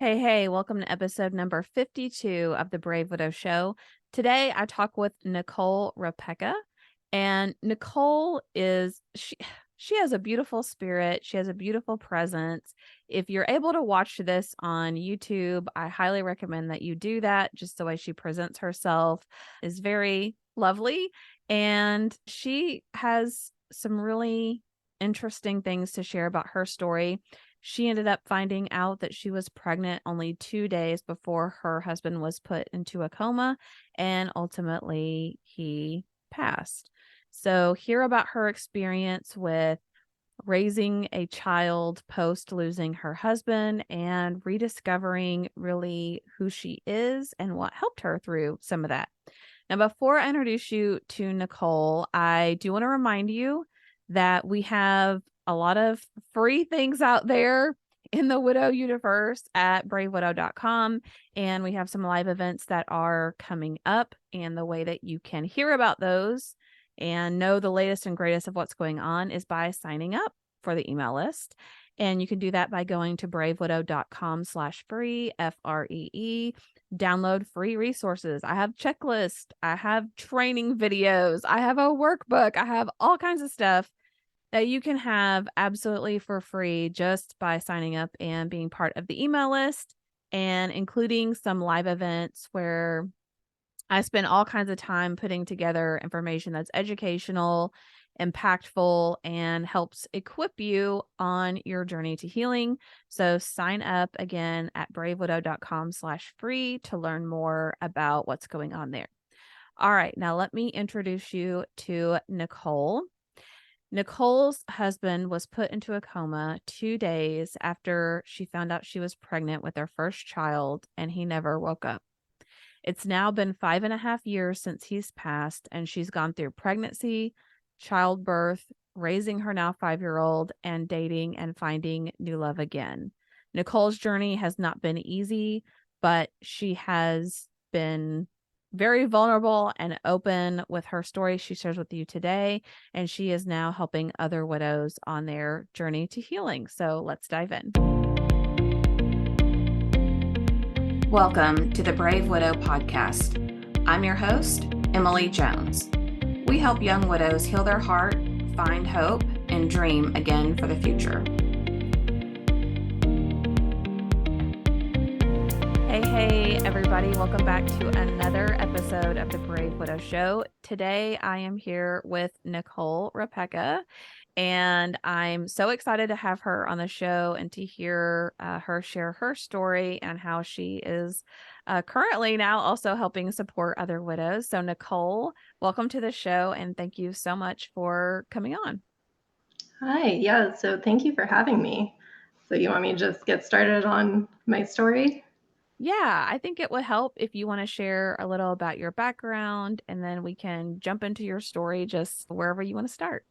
Hey, welcome to episode number 52 of the Brave Widow Show. Today I talk with Nicole Repecka, and Nicole is she has a beautiful spirit. She has a beautiful presence. If you're able to watch this on YouTube, I highly recommend that you do that. Just the way she presents herself is very lovely, and she has some really interesting things to share about her story. She ended up finding out that she was pregnant only 2 days before her husband was put into a coma, and ultimately he passed. So, hear about her experience with raising a child post losing her husband and rediscovering really who she is and what helped her through some of that. Now, before I introduce you to Nicole, I do want to remind you that we have a lot of free things out there in the widow universe at bravewidow.com. And we have some live events that are coming up. And the way that you can hear about those and know the latest and greatest of what's going on is by signing up for the email list. And you can do that by going to bravewidow.com/free, FREE. Download free resources. I have checklists. I have training videos. I have a workbook. I have all kinds of stuff that you can have absolutely for free just by signing up and being part of the email list, and including some live events where I spend all kinds of time putting together information that's educational, impactful, and helps equip you on your journey to healing. So sign up again at bravewidow.com/free to learn more about what's going on there. All right, now let me introduce you to Nicole. Nicole's husband was put into a coma 2 days after she found out she was pregnant with their first child, and he never woke up. It's now been 5.5 years since he's passed, and she's gone through pregnancy, childbirth, raising her now 5-year-old, and dating and finding new love again. Nicole's journey has not been easy, but she has been very vulnerable and open with her story she shares with you today, and she is now helping other widows on their journey to healing. So let's dive in. Welcome to the Brave Widow podcast. I'm your host, Emily Jones. We help young widows heal their heart, find hope, and dream again for the future. Hey, everybody. Welcome back to another episode of the Brave Widow Show. Today, I am here with Nicole Repecka, and I'm so excited to have her on the show and to hear her share her story and how she is currently now also helping support other widows. So, Nicole, welcome to the show, and thank you so much for coming on. Hi, yeah, so thank you for having me. So you want me to just get started on my story? Yeah, I think it would help if you want to share a little about your background, and then we can jump into your story just wherever you want to start.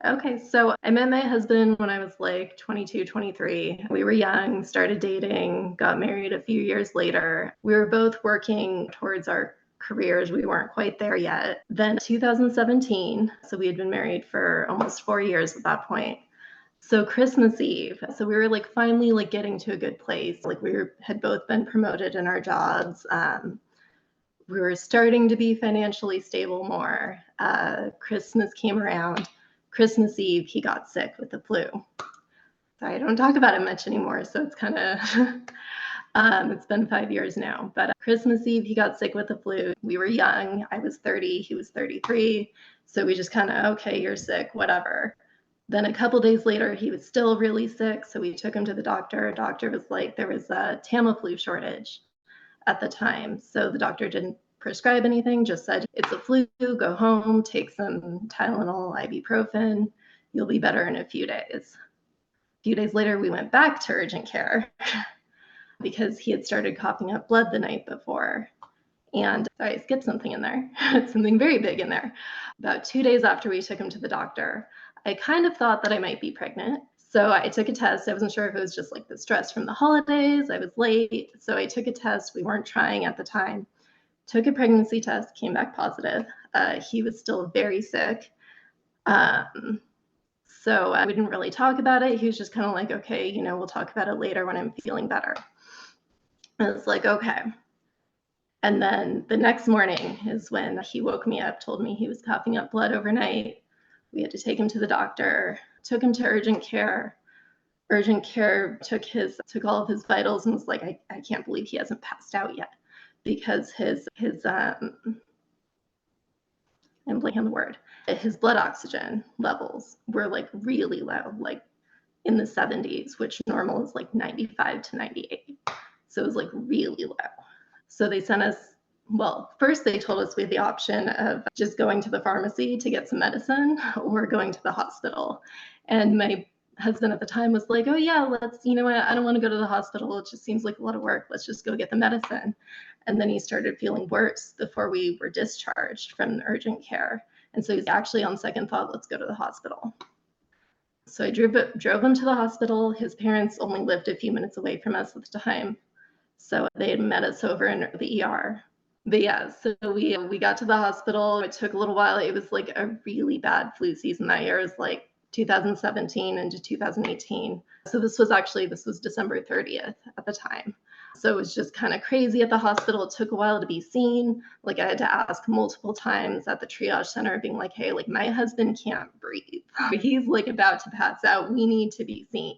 Okay, so I met my husband when I was like 22, 23. We were young, started dating, got married a few years later. We were both working towards our careers. We weren't quite there yet. Then 2017, so we had been married for almost 4 years at that point. So Christmas Eve, so we were like finally like getting to a good place. Like had both been promoted in our jobs. We were starting to be financially stable more. Christmas came around. Christmas Eve, he got sick with the flu. So I don't talk about it much anymore. So it's kind of, it's been 5 years now. But Christmas Eve, he got sick with the flu. We were young. I was 30, he was 33. So we just kind of, okay, you're sick, whatever. Then a couple days later, he was still really sick. So we took him to the doctor. Doctor was like, there was a Tamiflu shortage at the time. So the doctor didn't prescribe anything, just said, it's a flu, go home, take some Tylenol, ibuprofen, you'll be better in a few days. A few days later, we went back to urgent care because he had started coughing up blood the night before. And sorry, I skipped something in there. Something very big in there. About 2 days after we took him to the doctor, I kind of thought that I might be pregnant. So I took a test. I wasn't sure if it was just like the stress from the holidays. I was late. So I took a test. We weren't trying at the time. Took a pregnancy test, came back positive. He was still very sick. So we didn't really talk about it. He was just kind of like, okay, we'll talk about it later when I'm feeling better. And it's like, okay. And then the next morning is when he woke me up, told me he was coughing up blood overnight. We had to take him to the doctor, took him to urgent care. Urgent care took all of his vitals and was like, I can't believe he hasn't passed out yet, because his I'm blanking on the word, his blood oxygen levels were like really low, like in the 70s, which normal is like 95 to 98. So it was like really low. So they sent us, well, first they told us we had the option of just going to the pharmacy to get some medicine or going to the hospital. And my husband at the time was like, oh yeah, let's, you know what, I don't want to go to the hospital. It just seems like a lot of work. Let's just go get the medicine. And then he started feeling worse before we were discharged from the urgent care. And so he's actually, on second thought, let's go to the hospital. So I drove him to the hospital. His parents only lived a few minutes away from us at the time. So they had met us over in the ER. But yeah, so we got to the hospital. It took a little while. It was like a really bad flu season that year. It was like 2017 into 2018. So this was December 30th at the time. So it was just kind of crazy at the hospital. It took a while to be seen. Like I had to ask multiple times at the triage center, being like, hey, like my husband can't breathe. He's like about to pass out. We need to be seen.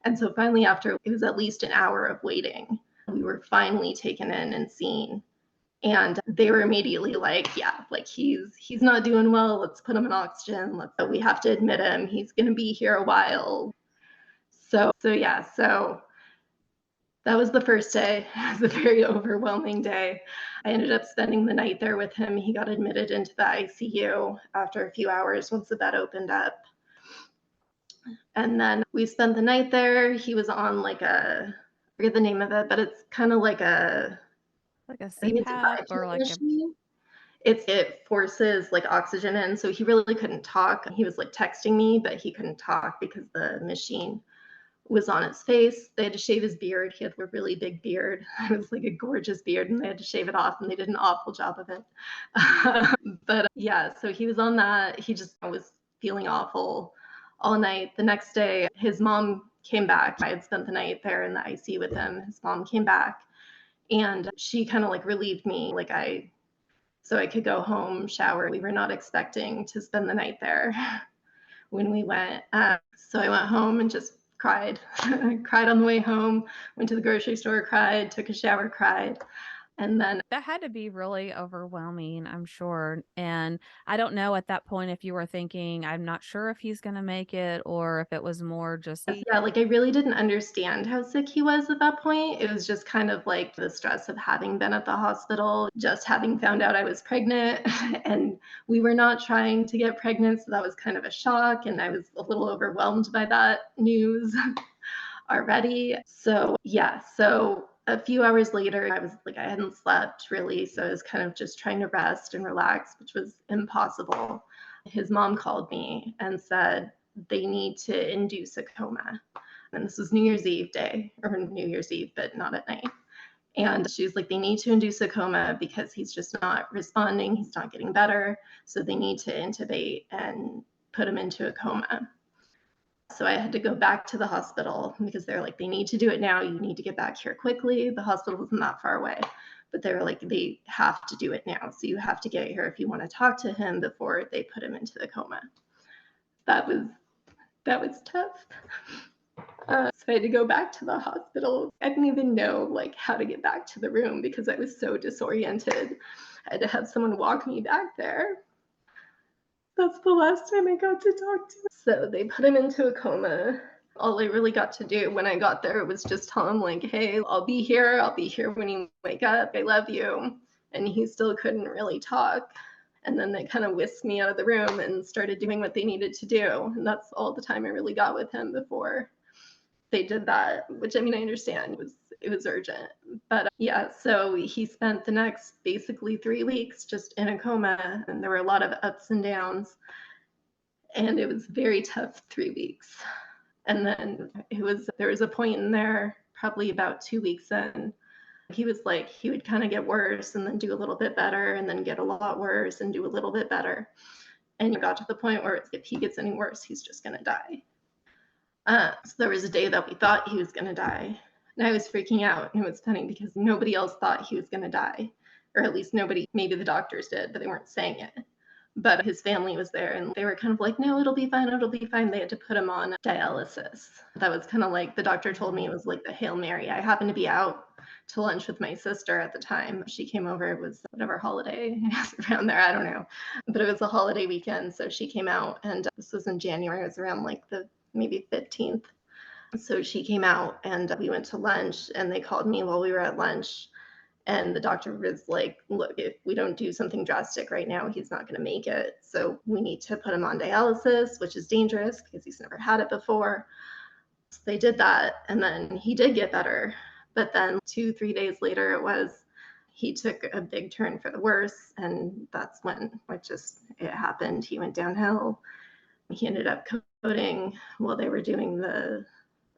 And so finally, after it was at least an hour of waiting, we were finally taken in and seen. And they were immediately like, yeah, like he's not doing well. Let's put him in oxygen. We have to admit him. He's going to be here a while. So yeah, so that was the first day. It was a very overwhelming day. I ended up spending the night there with him. He got admitted into the ICU after a few hours once the bed opened up. And then we spent the night there. He was on like I forget the name of it, but it's kind of like like a I think it's a CPAP or biofuel like a machine. It forces like oxygen in, so he really couldn't talk. He was like texting me, but he couldn't talk because the machine was on his face. They had to shave his beard. He had a really big beard. It was like a gorgeous beard, and they had to shave it off, and they did an awful job of it. But yeah, so he was on that. He just was feeling awful all night. The next day, his mom came back. I had spent the night there in the IC with him. His mom came back, and she kind of like relieved me, so I could go home, shower. We were not expecting to spend the night there when we went. So I went home and just cried. Cried on the way home, went to the grocery store, cried, took a shower, cried. And then, that had to be really overwhelming, I'm sure. And I don't know at that point if you were thinking, I'm not sure if he's going to make it, or if it was more just, yeah, like I really didn't understand how sick he was at that point. It was just kind of like the stress of having been at the hospital, just having found out I was pregnant, and we were not trying to get pregnant. So that was kind of a shock. And I was a little overwhelmed by that news already. So yeah, so a few hours later, I was like, I hadn't slept really. So I was kind of just trying to rest and relax, which was impossible. His mom called me and said they need to induce a coma. And this was New Year's Eve day, or New Year's Eve, but not at night. And she was like, they need to induce a coma because he's just not responding. He's not getting better. So they need to intubate and put him into a coma. So I had to go back to the hospital because they're like, they need to do it now. You need to get back here quickly. The hospital wasn't that far away, but they were like, they have to do it now. So you have to get here if you want to talk to him before they put him into the coma. That was tough. So I had to go back to the hospital. I didn't even know like how to get back to the room because I was so disoriented. I had to have someone walk me back there. That's the last time I got to talk to him. So they put him into a coma. All I really got to do when I got there was just tell him like, hey, I'll be here. I'll be here when you wake up. I love you. And he still couldn't really talk. And then they kind of whisked me out of the room and started doing what they needed to do. And that's all the time I really got with him before they did that, which I mean, I understand it was urgent. But yeah, so he spent the next basically 3 weeks just in a coma, and there were a lot of ups and downs. And it was very tough 3 weeks. And then there was a point in there, probably about 2 weeks in, he was like, he would kind of get worse and then do a little bit better and then get a lot worse and do a little bit better. And it got to the point where if he gets any worse, he's just going to die. So there was a day that we thought he was going to die. And I was freaking out. And it was funny because nobody else thought he was going to die, or at least nobody, maybe the doctors did, but they weren't saying it. But his family was there and they were kind of like, no, it'll be fine. It'll be fine. They had to put him on dialysis. That was kind of like the doctor told me it Mm. was like the Hail Mary. I happened to be out to lunch with my sister at the time. She came over. It was whatever holiday around there. I don't know. But it was a holiday weekend. So she came out and this was in January. It was around like the maybe 15th. So she came out and we went to lunch and they called me while we were at lunch. And the doctor was like, look, if we don't do something drastic right now, he's not going to make it. So we need to put him on dialysis, which is dangerous because he's never had it before. So they did that. And then he did get better. But then 2, 3 days later, he took a big turn for the worse. And that's when it happened. He went downhill. He ended up coding while they were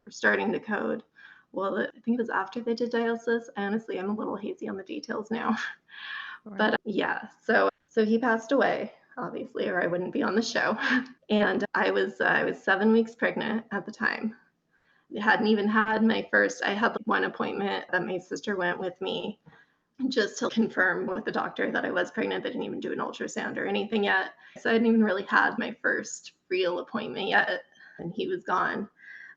starting to code. Well, I think it was after they did dialysis. Honestly, I'm a little hazy on the details now. But Right. yeah, so he passed away, obviously, or I wouldn't be on the show. And I was 7 weeks pregnant at the time. I hadn't even had my first. I had one appointment that my sister went with me just to confirm with the doctor that I was pregnant. They didn't even do an ultrasound or anything yet. So I hadn't even really had my first real appointment yet, and he was gone.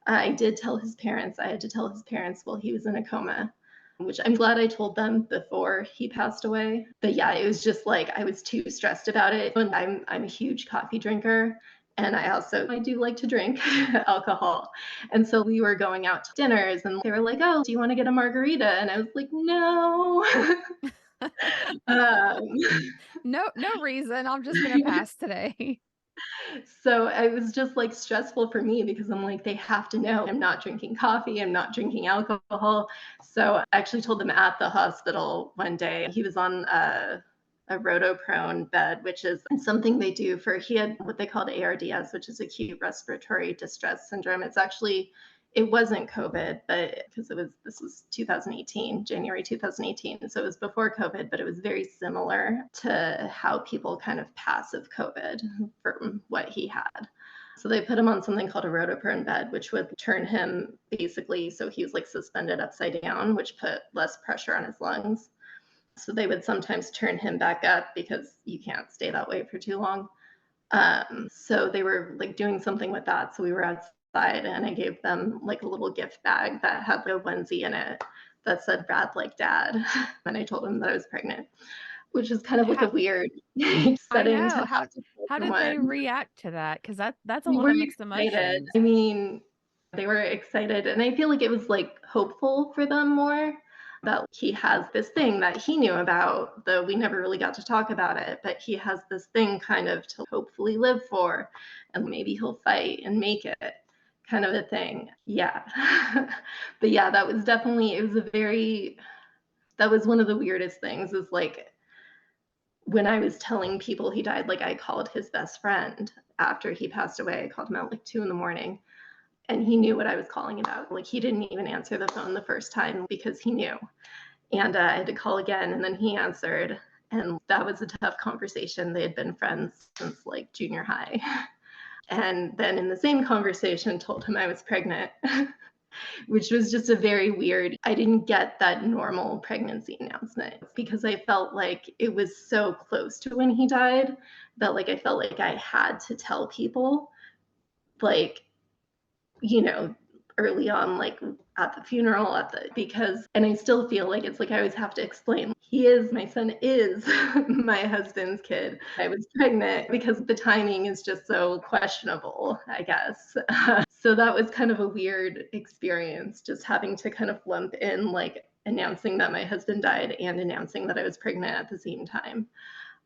I did tell his parents. I had to tell his parents while he was in a coma, which I'm glad I told them before he passed away. But yeah, it was just like I was too stressed about it. And I'm a huge coffee drinker. And I do like to drink alcohol. And so we were going out to dinners and they were like, oh, do you want to get a margarita? And I was like, no. um, No reason. I'm just gonna pass today. So it was just like stressful for me because I'm like, they have to know I'm not drinking coffee, I'm not drinking alcohol. So I actually told them at the hospital one day. He was on a rotoprone bed, which is something they do he had what they called ARDS, which is acute respiratory distress syndrome. It wasn't COVID, but because this was 2018, January 2018. So it was before COVID, but it was very similar to how people kind of pass of COVID from what he had. So they put him on something called a rotoprone bed, which would turn him basically so he was like suspended upside down, which put less pressure on his lungs. So they would sometimes turn him back up because you can't stay that way for too long. So they were like doing something with that. So we were outside and I gave them like a little gift bag that had a onesie in it that said "Rad like Dad." And I told them that I was pregnant, which is kind of like a How weird I setting to know. have to tell How did they someone. react to that? Because that's a They lot were of mixed excited. emotions. I mean, they were excited. And I feel like it was like hopeful for them more that he has this thing that he knew about, though we never really got to talk about it. But he has this thing kind of to hopefully live for, and maybe he'll fight and make it kind of a thing. Yeah. But yeah, that was one of the weirdest things is like when I was telling people he died, like I called his best friend after he passed away. I called him at like 2 in the morning and he knew what I was calling about. Like he didn't even answer the phone the first time because he knew. And I had to call again and then he answered. And that was a tough conversation. They had been friends since like junior high. And then in the same conversation, told him I was pregnant, which was just a very weird. I didn't get that normal pregnancy announcement because I felt like it was so close to when he died that like I felt like I had to tell people like you know, early on, like at the funeral, and I still feel like it's like I always have to explain. My son is my husband's kid. I was pregnant because the timing is just so questionable, I guess. So that was kind of a weird experience, just having to kind of lump in like announcing that my husband died and announcing that I was pregnant at the same time.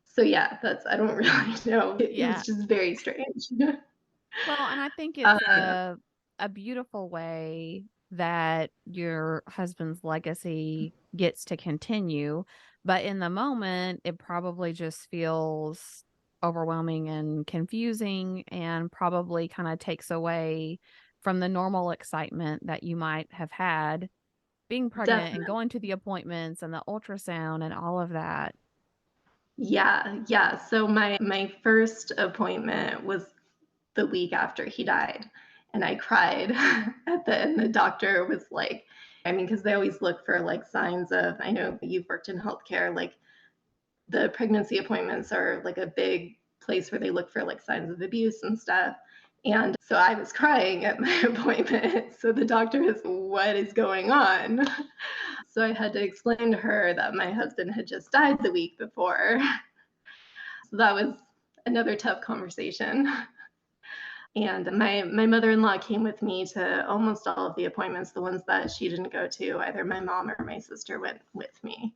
So yeah, I don't really know. It was Yeah. just very strange. Well, and I think uh, it's a beautiful way that your husband's legacy gets to continue, but in the moment, it probably just feels overwhelming and confusing and probably kind of takes away from the normal excitement that you might have had being pregnant and Definitely. going to the appointments and the ultrasound and all of that. Yeah, yeah. So my first appointment was the week after he died, and I cried at the end. The doctor was like, I mean, because they always look for like signs of, I know you've worked in healthcare, like the pregnancy appointments are like a big place where they look for like signs of abuse and stuff. And so I was crying at my appointment. So the doctor is, what is going on? So I had to explain to her that my husband had just died the week before. So that was another tough conversation. And my mother-in-law came with me to almost all of the appointments. The ones that she didn't go to, either my mom or my sister went with me.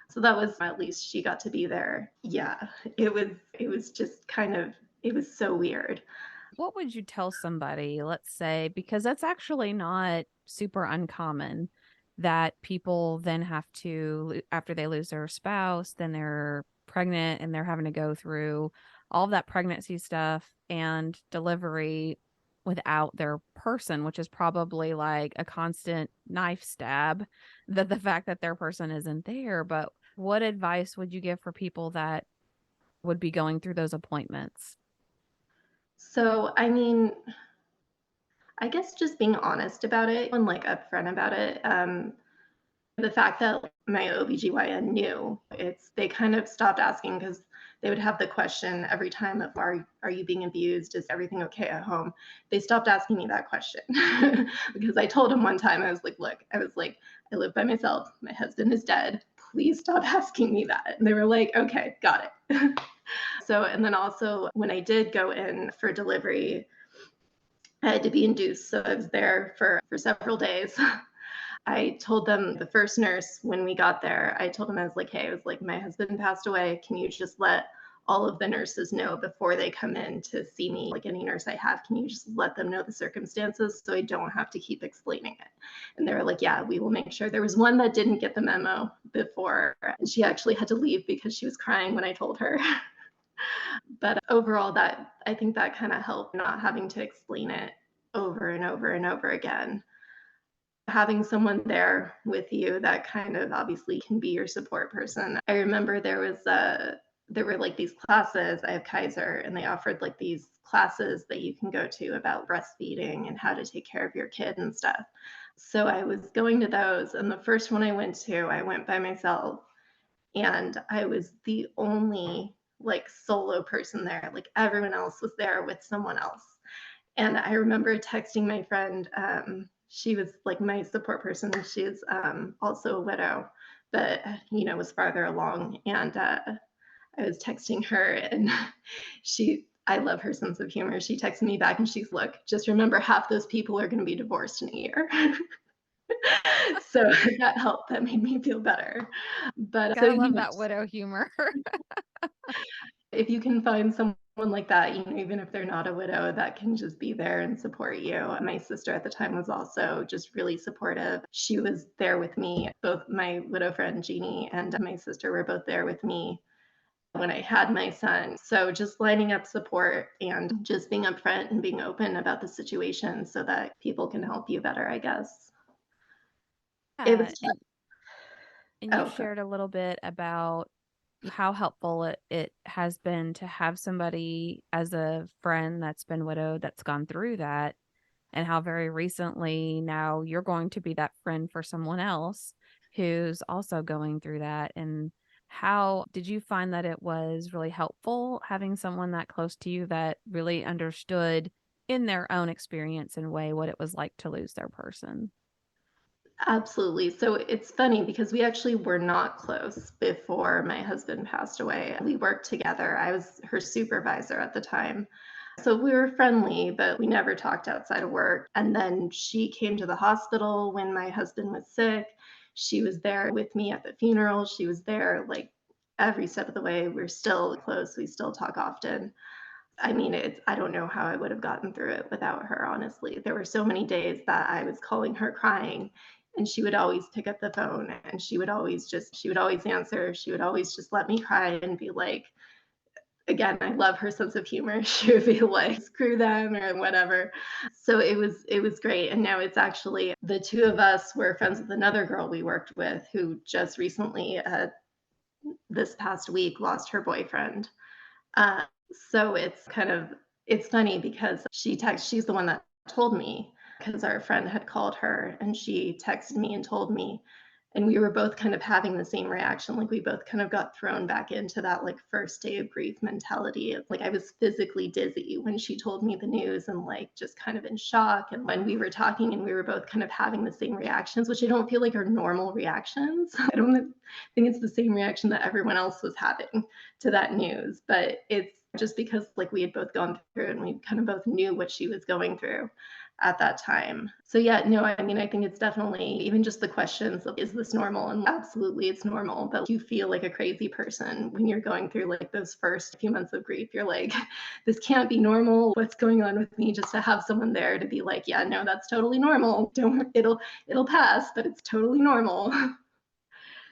So that was, at least she got to be there. Yeah, it was just kind of, it was so weird. What would you tell somebody, let's say, because that's actually not super uncommon that people then have to, after they lose their spouse, then they're pregnant and they're having to go through all of that pregnancy stuff and delivery without their person, which is probably like a constant knife stab, that the fact that their person isn't there. But what advice would you give for people that would be going through those appointments? So, I mean, I guess just being honest about it and like upfront about it. The fact that my OBGYN knew, it's they kind of stopped asking because they would have the question every time of, are you being abused? Is everything okay at home? They stopped asking me that question because I told him one time, I was like, look, I live by myself. My husband is dead. Please stop asking me that. And they were like, okay, got it. So, and then also when I did go in for delivery, I had to be induced. So I was there for several days. I told them, the first nurse, when we got there, I told him, I was like, hey, I was like, my husband passed away. Can you just let all of the nurses know before they come in to see me? Like any nurse I have, can you just let them know the circumstances so I don't have to keep explaining it? And they were like, yeah, we will make sure. There was one that didn't get the memo before, and she actually had to leave because she was crying when I told her. But overall, that I think that kind of helped, not having to explain it over and over and over again. Having someone there with you that kind of obviously can be your support person. I remember there were like these classes. I have Kaiser, and they offered like these classes that you can go to about breastfeeding and how to take care of your kid and stuff. So I was going to those, and the first one I went to, I went by myself, and I was the only like solo person there. Like everyone else was there with someone else. And I remember texting my friend. She was like my support person. She's also a widow, but was farther along. And I was texting her, and I love her sense of humor. She texted me back, and she's, look, just remember, half those people are going to be divorced in a year. So that helped. That made me feel better. But so Gotta love that widow humor. if you can find someone like that, even if they're not a widow, that can just be there and support you. My sister at the time was also just really supportive. She was there with me. Both my widow friend Jeannie and my sister were both there with me when I had my son. So just lining up support and just being upfront and being open about the situation so that people can help you better, I guess. It Yeah, was tough. and you Oh, go. shared a little bit about how helpful it has been to have somebody as a friend that's been widowed that's gone through that, and how very recently now you're going to be that friend for someone else who's also going through that. And how did you find that it was really helpful having someone that close to you that really understood in their own experience and way what it was like to lose their person? Absolutely. So it's funny because we actually were not close before my husband passed away. We worked together. I was her supervisor at the time. So we were friendly, but we never talked outside of work. And then she came to the hospital when my husband was sick. She was there with me at the funeral. She was there like every step of the way. We're still close. We still talk often. I mean, I don't know how I would have gotten through it without her, honestly. There were so many days that I was calling her crying, and she would always pick up the phone, and she would always answer. She would always just let me cry and be like, again, I love her sense of humor. She would be like, screw them or whatever. So it was great. And now it's actually the two of us were friends with another girl we worked with who just recently, this past week, lost her boyfriend. So it's funny because she's the one that told me. because our friend had called her and she texted me and told me, and we were both kind of having the same reaction. Like we both kind of got thrown back into that like first day of grief mentality of like I was physically dizzy when she told me the news and like just kind of in shock. And when we were talking and we were both kind of having the same reactions, which I don't feel like are normal reactions. I don't think it's the same reaction that everyone else was having to that news, but it's just because like we had both gone through it and we kind of both knew what she was going through at that time. So yeah, no, I mean, I think it's definitely even just the questions of is this normal? And absolutely it's normal, but you feel like a crazy person when you're going through like those first few months of grief. You're like, this can't be normal. What's going on with me? Just to have someone there to be like, yeah, no, that's totally normal. Don't it'll pass, but it's totally normal.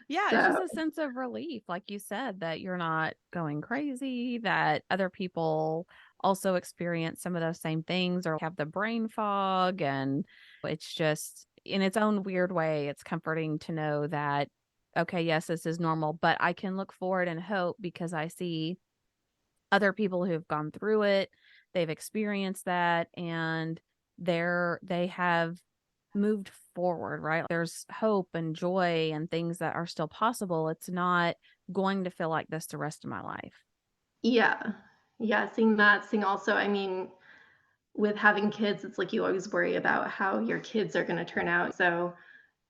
Yeah, it's just So a sense of relief, like you said, that you're not going crazy, that other people also experience some of those same things or have the brain fog. And it's just, in its own weird way, it's comforting to know that, okay, yes, this is normal, but I can look forward and hope because I see other people who've gone through it, they've experienced that, and they have moved forward, right? There's hope and joy and things that are still possible. It's not going to feel like this the rest of my life. yeah. Yeah, seeing that, seeing also, I mean, with having kids, it's like you always worry about how your kids are going to turn out. So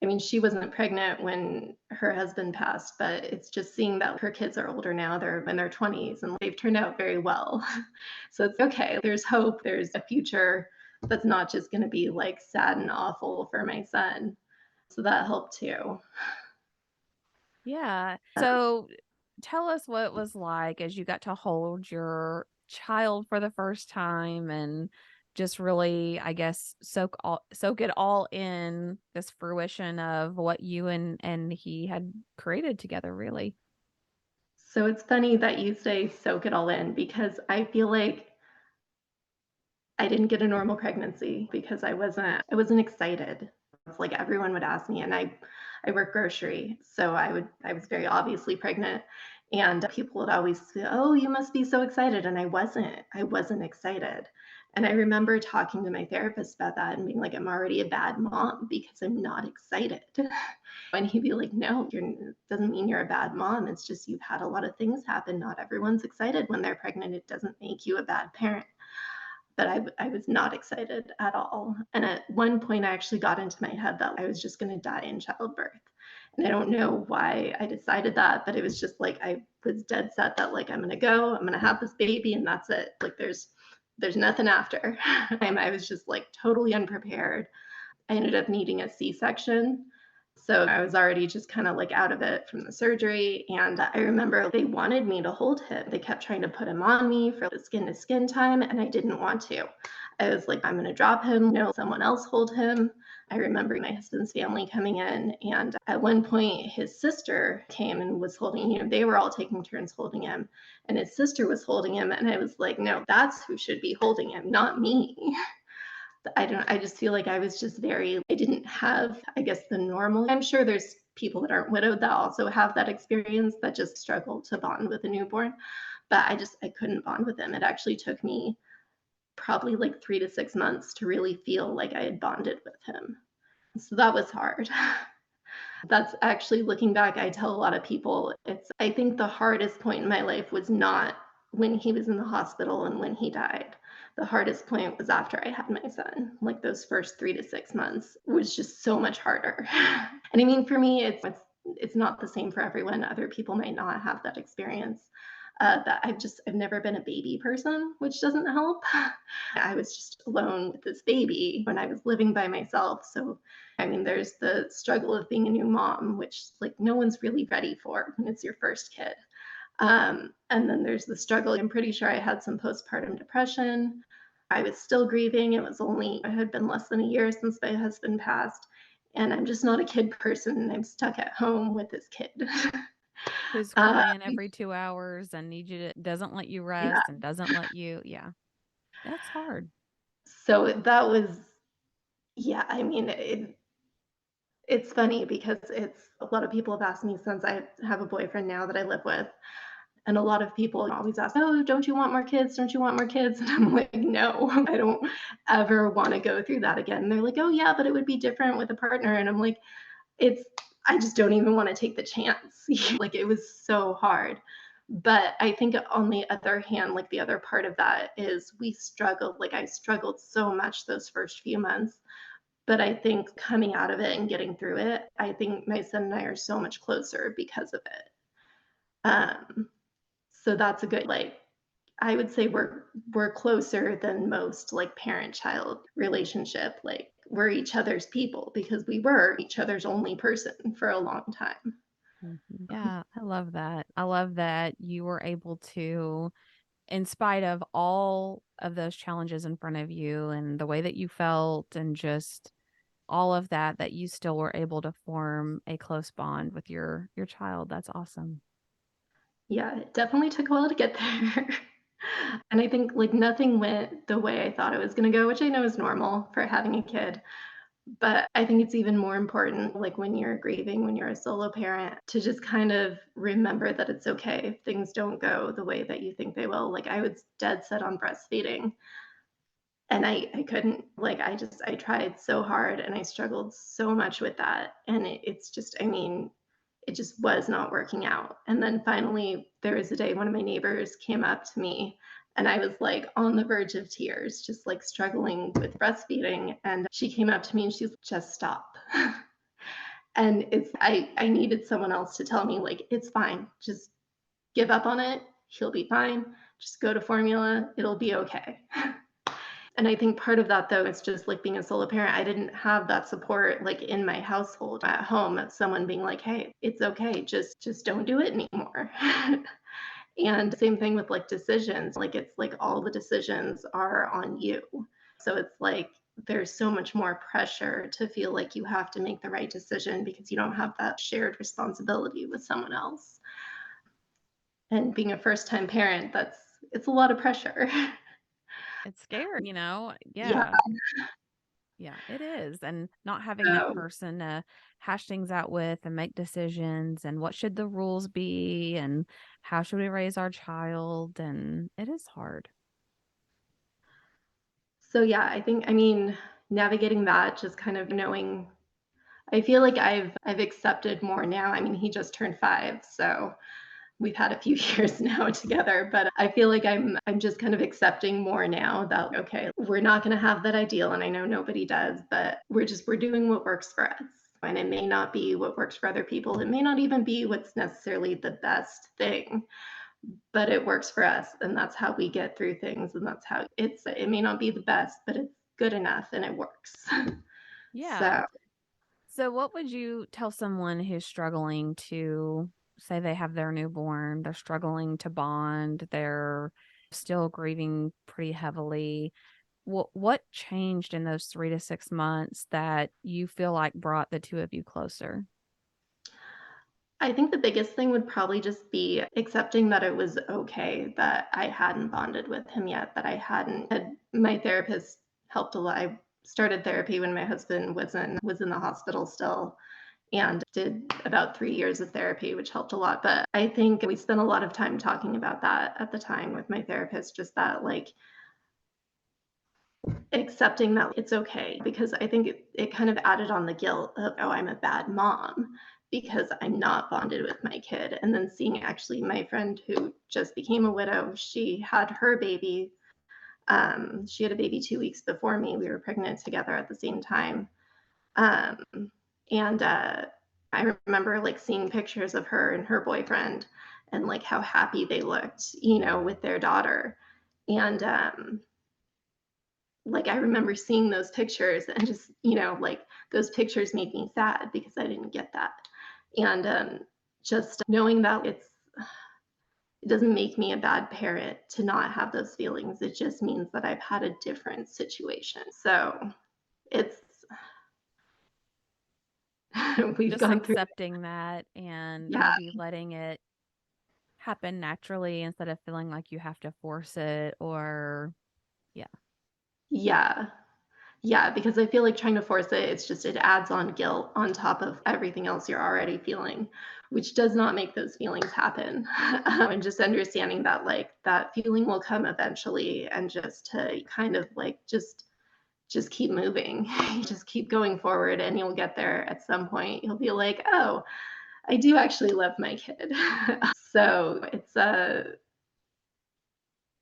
I mean, she wasn't pregnant when her husband passed, but it's just seeing that her kids are older now. They're in their 20s and they've turned out very well. So it's okay. There's hope. There's a future that's not just going to be like sad and awful for my son. So that helped too. Yeah. So tell us what it was like as you got to hold your child for the first time and just really, I guess, soak it all in, this fruition of what you and he had created together, really. So it's funny that you say soak it all in because I feel like I didn't get a normal pregnancy because I wasn't excited. It's like everyone would ask me and I work grocery, so I was very obviously pregnant and people would always say, "Oh, you must be so excited." And I wasn't. I wasn't excited. And I remember talking to my therapist about that and being like, "I'm already a bad mom because I'm not excited." And he'd be like, "No, you're doesn't mean you're a bad mom. It's just you've had a lot of things happen. Not everyone's excited when they're pregnant. It doesn't make you a bad parent." But I was not excited at all. And at one point, I actually got into my head that I was just going to die in childbirth. And I don't know why I decided that, but it was just like I was dead set that like I'm going to go, I'm going to have this baby, and that's it. Like there's nothing after. And I was just like totally unprepared. I ended up needing a C-section. So I was already just kind of like out of it from the surgery. And I remember they wanted me to hold him. They kept trying to put him on me for the skin to skin time, and I didn't want to. I was like, I'm going to drop him, no, someone else hold him. I remember my husband's family coming in, and at one point, his sister came and was holding him. They were all taking turns holding him, and his sister was holding him. And I was like, no, that's who should be holding him, not me. I just feel like I was just very I didn't have, I guess, the normal. I'm sure there's people that aren't widowed that also have that experience that just struggle to bond with a newborn, but I couldn't bond with him. It actually took me probably like 3 to 6 months to really feel like I had bonded with him. So that was hard. That's actually looking back, I tell a lot of people, it's I think the hardest point in my life was not when he was in the hospital and when he died. The hardest point was after I had my son. Like those first 3 to 6 months was just so much harder. And I mean, for me, it's not the same for everyone. Other people might not have that experience. That I've never been a baby person, which doesn't help. I was just alone with this baby when I was living by myself. So I mean, there's the struggle of being a new mom, which like no one's really ready for when it's your first kid. And then there's the struggle. I'm pretty sure I had some postpartum depression. I was still grieving. It had been less than a year since my husband passed. And I'm just not a kid person. I'm stuck at home with this kid. Who's uh, crying every 2 hours and need you to doesn't let you yeah. rest and doesn't let you, yeah. That's hard. So that was, yeah, I mean, it's funny because it's a lot of people have asked me since I have a boyfriend now that I live with. And a lot of people always ask, "Oh, don't you want more kids? Don't you want more kids?" And I'm like, "No, I don't ever want to go through that again." And they're like, "Oh, yeah, but it would be different with a partner." And I'm like, it's I just don't even want to take the chance. Like it was so hard. But I think on the other hand, like the other part of that is we struggled. Like I struggled so much those first few months. But I think coming out of it and getting through it, I think my son and I are so much closer because of it. Um, so that's a good like I would say we're closer than most like parent-child relationship. Like we're each other's people because we were each other's only person for a long time. Mhm. Yeah, I love that. I love that you were able to, in spite of all of those challenges in front of you and the way that you felt and just all of that, that you still were able to form a close bond with your child. That's awesome. Yeah, it definitely took a while to get there. And I think like nothing went the way I thought it was gonna go, which I know is normal for having a kid. But I think it's even more important, like when you're grieving, when you're a solo parent, to just kind of remember that it's okay if things don't go the way that you think they will. Like I was dead set on breastfeeding and I couldn't. Like I tried so hard and I struggled so much with that. And it's just, I mean, it just was not working out. And then finally, there was a day one of my neighbors came up to me and I was like on the verge of tears, just like struggling with breastfeeding. And she came up to me and she's like, just stop. And I needed someone else to tell me, like, it's fine. Just give up on it. He'll be fine. Just go to formula. It'll be okay. And I think part of that, though, is just like being a solo parent. I didn't have that support like in my household at home of someone being like, "Hey, it's okay. Just don't do it anymore." And same thing with like decisions. Like it's like all the decisions are on you. So it's like there's so much more pressure to feel like you have to make the right decision because you don't have that shared responsibility with someone else. And being a first time parent, it's a lot of pressure. It's scary, you know? Yeah. Yeah. Yeah, it is. And not having that So person to hash things out with and make decisions and what should the rules be and how should we raise our child? And it is hard. So yeah, I think I mean navigating that just kind of knowing I feel like I've accepted more now. I mean, he just turned 5, so we've had a few years now together, but I feel like I'm just kind of accepting more now that okay, we're not going to have that ideal and I know nobody does, but we're doing what works for us. And it may not be what works for other people. It may not even be what's necessarily the best thing, but it works for us and that's how we get through things and that's how it may not be the best, but it's good enough and it works. Yeah. So So, what would you tell someone who's struggling to say they have their newborn, they're struggling to bond, they're still grieving pretty heavily? What changed in those 3 to 6 months that you feel like brought the two of you closer? I think the biggest thing would probably just be accepting that it was okay that I hadn't bonded with him yet, that I hadn't had my therapist helped a lot. I started therapy when my husband was in the hospital still and did about 3 years of therapy, which helped a lot. But I think we spent a lot of time talking about that at the time with my therapist, just that like accepting that it's okay because I think it kind of added on the guilt of, oh, I'm a bad mom because I'm not bonded with my kid. And then seeing actually my friend who just became a widow, she had her baby. She had a baby 2 weeks before me. We were pregnant together at the same time. Um, and I remember like seeing pictures of her and her boyfriend and like how happy they looked, with their daughter. And like I remember seeing those pictures and just, like those pictures made me sad because I didn't get that. And just knowing that it doesn't make me a bad parent to not have those feelings. It just means that I've had a different situation. So it's we've Just gone through it. accepting that and Yeah. maybe letting it happen naturally instead of feeling like you have to force it or yeah. Yeah. Yeah, because I feel like trying to force it, it adds on guilt on top of everything else you're already feeling, which does not make those feelings happen. And just understanding that like that feeling will come eventually and just to kind of like just keep moving. You just keep going forward and you'll get there at some point. You'll be like, "Oh, I do actually love my kid." So,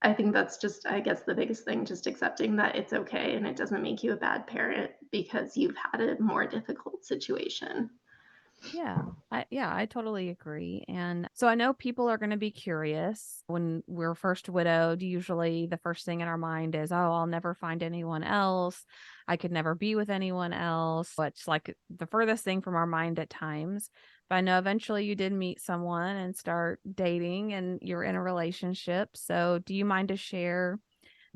I think that's just, I guess, the biggest thing, just accepting that it's okay and it doesn't make you a bad parent because you've had a more difficult situation. I totally agree. And so I know people are going to be curious when we're first widowed. Usually the first thing in our mind is, oh, I'll never find anyone else. I could never be with anyone else. It's like the furthest thing from our mind at times. But I know eventually you did meet someone and start dating and you're in a relationship. So do you mind to share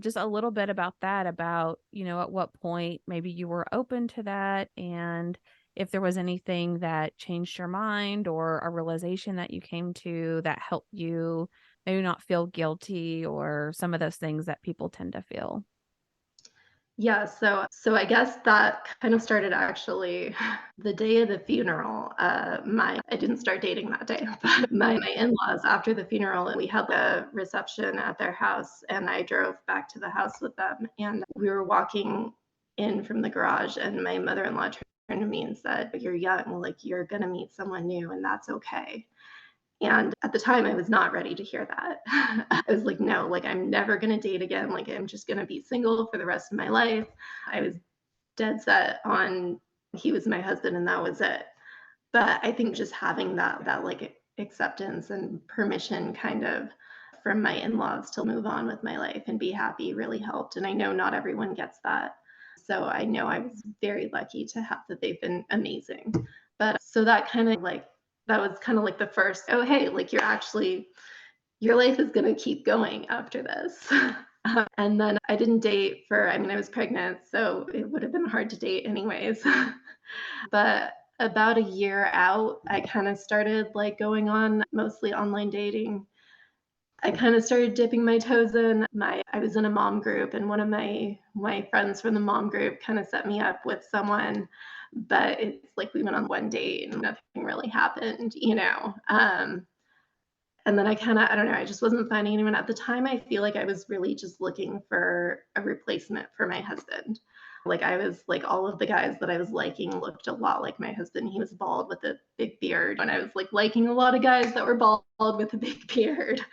just a little bit about that, about, at what point maybe you were open to that, and if there was anything that changed your mind or a realization that you came to that helped you maybe not feel guilty or some of those things that people tend to feel. Yeah, so I guess that kind of started actually the day of the funeral. My I didn't start dating that day, but my in-laws after the funeral, we had the reception at their house, and I drove back to the house with them, and we were walking in from the garage, and my mother-in-law turned to me and said, "You're young, like you're gonna meet someone new, and that's okay." And at the time, I was not ready to hear that. I was like, no, like, I'm never going to date again. Like, I'm just going to be single for the rest of my life. I was dead set on he was my husband and that was it. But I think just having that like acceptance and permission kind of from my in-laws to move on with my life and be happy really helped. And I know not everyone gets that. So I know I was very lucky to have that. They've been amazing. But so that kind of like that was kind of like the first, oh hey, like your life is gonna keep going after this. And then I didn't date for, I mean, I was pregnant, so it would have been hard to date anyways. But about a year out, I kind of started like going on mostly online dating. I kind of started dipping my toes in. I was in a mom group, and one of my friends from the mom group kind of set me up with someone, but it's like we went on one date and nothing really happened. And then I don't know, I just wasn't finding anyone at the time. I feel like I was really just looking for a replacement for my husband. Like I was like all of the guys that I was liking looked a lot like my husband. He was bald with a big beard, and I was like liking a lot of guys that were bald with a big beard.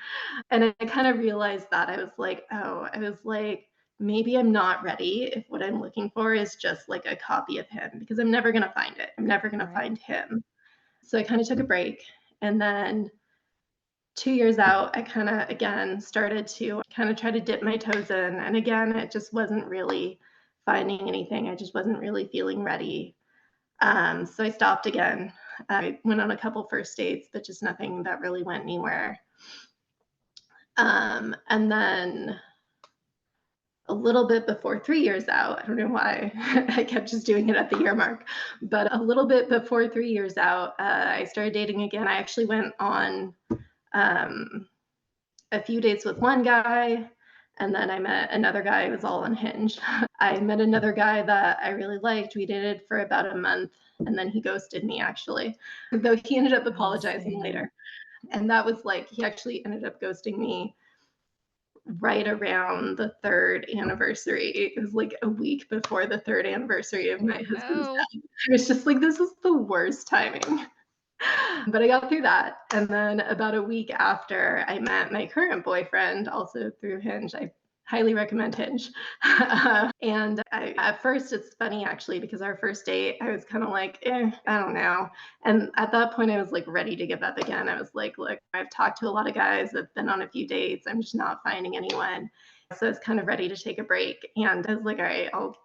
And I kind of realized that I was like, oh, I was like, maybe I'm not ready if what I'm looking for is just like a copy of him because I'm never going to find it. I'm never going to Right. find him. So I kind of took a break. And then 2 years out, I kind of again started to kind of try to dip my toes in. And again, it just wasn't really finding anything. I just wasn't really feeling ready. So I stopped again. I went on a couple first dates, but just nothing that really went anywhere. And then a little bit before 3 years out, I don't know why I kept just doing it at the year mark, but a little bit before 3 years out, I started dating again. I actually went on um, a few dates with one guy, and then I met another guy who was all on Hinge. I met another guy that I really liked. We dated for about a month, and then he ghosted me actually, though he ended up Oh, apologizing same. later. And that was like, he actually ended up ghosting me right around the third anniversary. It was like a week before the third anniversary of my Oh husband's no. death. I was just like, this is the worst timing. But I got through that. And then about a week after, I met my current boyfriend, also through Hinge. I highly recommend Hinge. And at first, it's funny actually, because our first date, I was kind of like, I don't know. And at that point, I was like ready to give up again. I was like, look, I've talked to a lot of guys, I've been on a few dates, I'm just not finding anyone. So I was kind of ready to take a break. And I was like, all right, I'll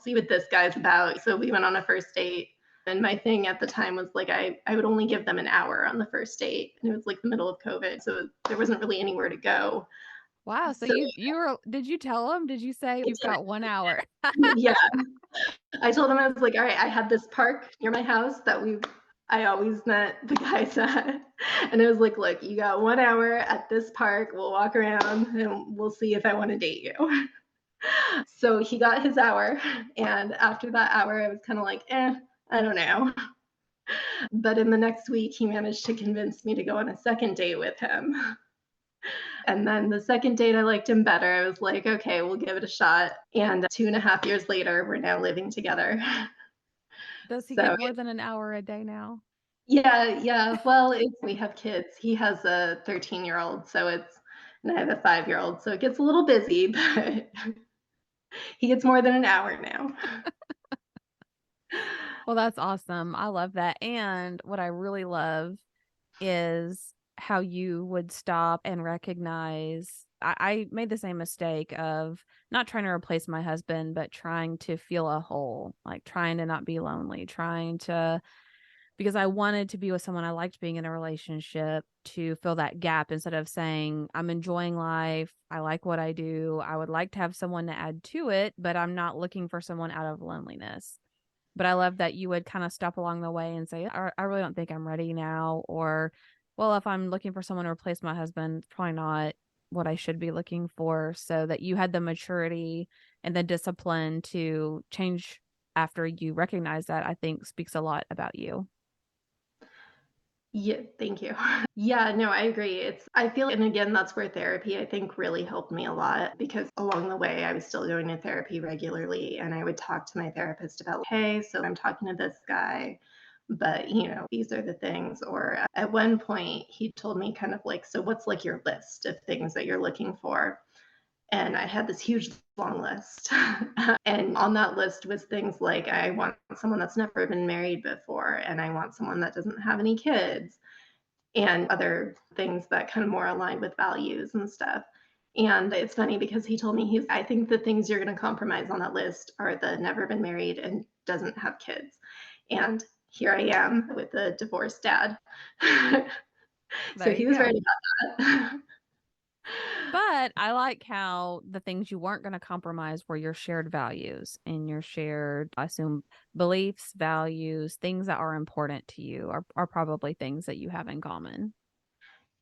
see what this guy's about. So we went on a first date. And my thing at the time was like I would only give them an hour on the first date. And it was like the middle of COVID. So there wasn't really anywhere to go. Wow. So So you were, did you tell him? Did you say you've got 1 hour? yeah, I told him I was like, all right, I had this park near my house that I always met the guys at. And I was like, look, you got 1 hour at this park. We'll walk around and we'll see if I want to date you. So he got his hour. And after that hour, I was kind of like, I don't know. But in the next week, he managed to convince me to go on a second date with him. And then the second date, I liked him better. I was like, okay, we'll give it a shot. And 2.5 years later, we're now living together. Does he So get more than an hour a day now? yeah, yeah. Well, we have kids. He has a 13-year-old, so and I have a 5-year-old, so it gets a little busy, but he gets more than an hour now. Well, that's awesome. I love that. And what I really love is how you would stop and recognize I made the same mistake of not trying to replace my husband, but trying to feel a whole, like trying to not be lonely, trying to because I wanted to be with someone I liked being in a relationship to fill that gap instead of saying, I'm enjoying life. I like what I do. I would like to have someone to add to it, but I'm not looking for someone out of loneliness. But I love that you would kind of stop along the way and say, I really don't think I'm ready now. Or, well, if I'm looking for someone to replace my husband, it's probably not what I should be looking for. So that you had the maturity and the discipline to change after you recognize that, I think speaks a lot about you. Yeah, thank you. Yeah, no, I agree. I feel, and again, that's where therapy, I think, really helped me a lot because along the way, I was still going to therapy regularly. And I would talk to my therapist about, hey, so I'm talking to this guy, but these are the things. Or at one point, he told me kind of like, so what's like your list of things that you're looking for? And I had this huge long list. And on that list was things like I want someone that's never been married before, and I want someone that doesn't have any kids, and other things that kind of more align with values and stuff. And it's funny because he told me I think the things you're going to compromise on that list are the never been married and doesn't have kids. And here I am with a divorced dad. So There he you was right go. about that. But I like how the things you weren't going to compromise were your shared values and your shared, I assume, beliefs, values, things that are important to you are probably things that you have in common.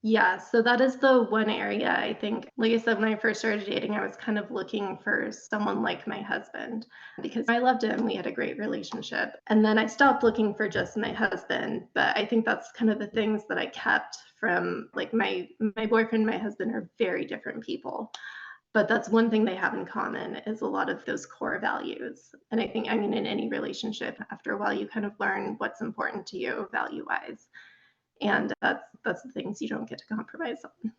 Yeah, so that is the one area I think, like I said, when I first started dating, I was kind of looking for someone like my husband because I loved him. We had a great relationship. And then I stopped looking for just my husband. But I think that's kind of the things that I kept from like my boyfriend and my husband are very different people. But that's one thing they have in common is a lot of those core values. And I think, I mean, in any relationship, after a while, you kind of learn what's important to you value wise. And that's the things you don't get to compromise on.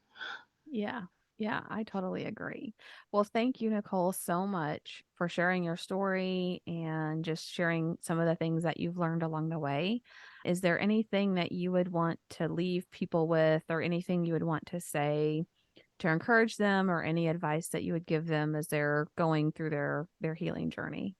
Yeah. Yeah, I totally agree. Well, thank you, Nicole, so much for sharing your story and just sharing some of the things that you've learned along the way. Is there anything that you would want to leave people with or anything you would want to say to encourage them or any advice that you would give them as they're going through their healing journey?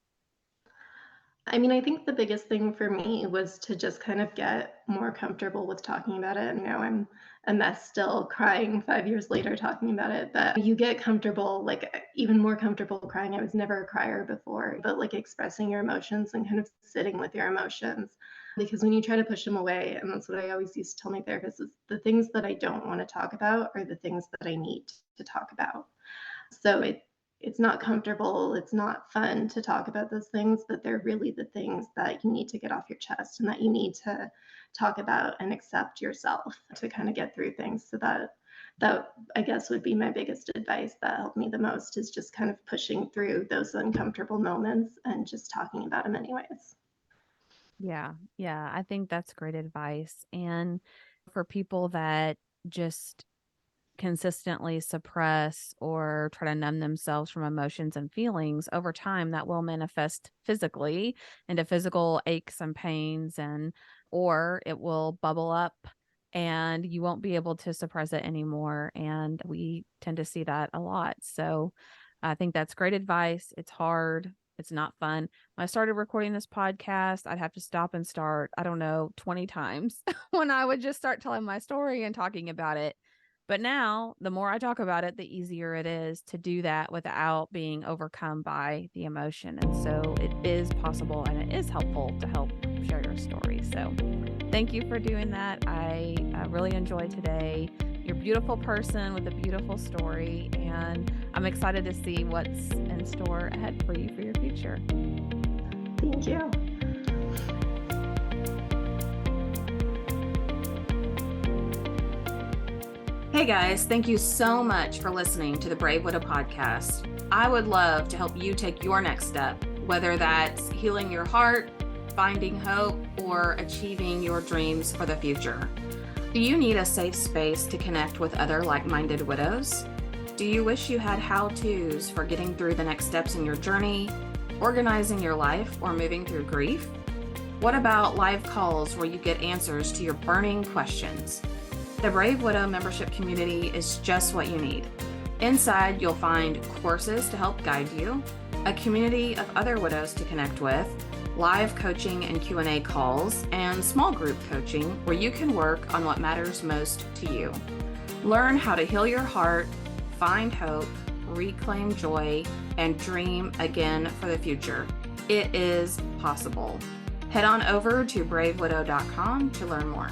I mean, I think the biggest thing for me was to just kind of get more comfortable with talking about it. I'm a mess still, crying 5 years later talking about it, but you get comfortable, like even more comfortable crying. I was never a crier before, but like expressing your emotions and kind of sitting with your emotions. Because when you try to push them away, and that's what I always used to tell my therapist, is the things that I don't want to talk about are the things that I need to talk about. So it's not comfortable, it's not fun to talk about those things, but they're really the things that you need to get off your chest and that you need to talk about and accept yourself to kind of get through things. So that I guess would be my biggest advice that helped me the most is just kind of pushing through those uncomfortable moments and just talking about them anyways. Yeah, yeah, I think that's great advice. And for people that just consistently suppress or try to numb themselves from emotions and feelings over time that will manifest physically into physical aches and pains and or it will bubble up and you won't be able to suppress it anymore and we tend to see that a lot. So I think that's great advice. It's hard. It's not fun. When I started recording this podcast, I'd have to stop and start, I don't know, 20 times when I would just start telling my story and talking about it. But now, the more I talk about it, the easier it is to do that without being overcome by the emotion. And so it is possible and it is helpful to help share your story. So thank you for doing that. I really enjoyed today You're a beautiful person with a beautiful story, and I'm excited to see what's in store ahead for you for your future. Thank you. Hey guys, thank you so much for listening to the Brave Widow podcast. I would love to help you take your next step, whether that's healing your heart, finding hope, or achieving your dreams for the future. Do you need a safe space to connect with other like-minded widows? Do you wish you had how-tos for getting through the next steps in your journey, organizing your life, or moving through grief? What about live calls where you get answers to your burning questions? The Brave Widow membership community is just what you need. Inside, you'll find courses to help guide you, a community of other widows to connect with, live coaching and Q&A calls, and small group coaching where you can work on what matters most to you. Learn how to heal your heart, find hope, reclaim joy, and dream again for the future. It is possible. Head on over to bravewidow.com to learn more.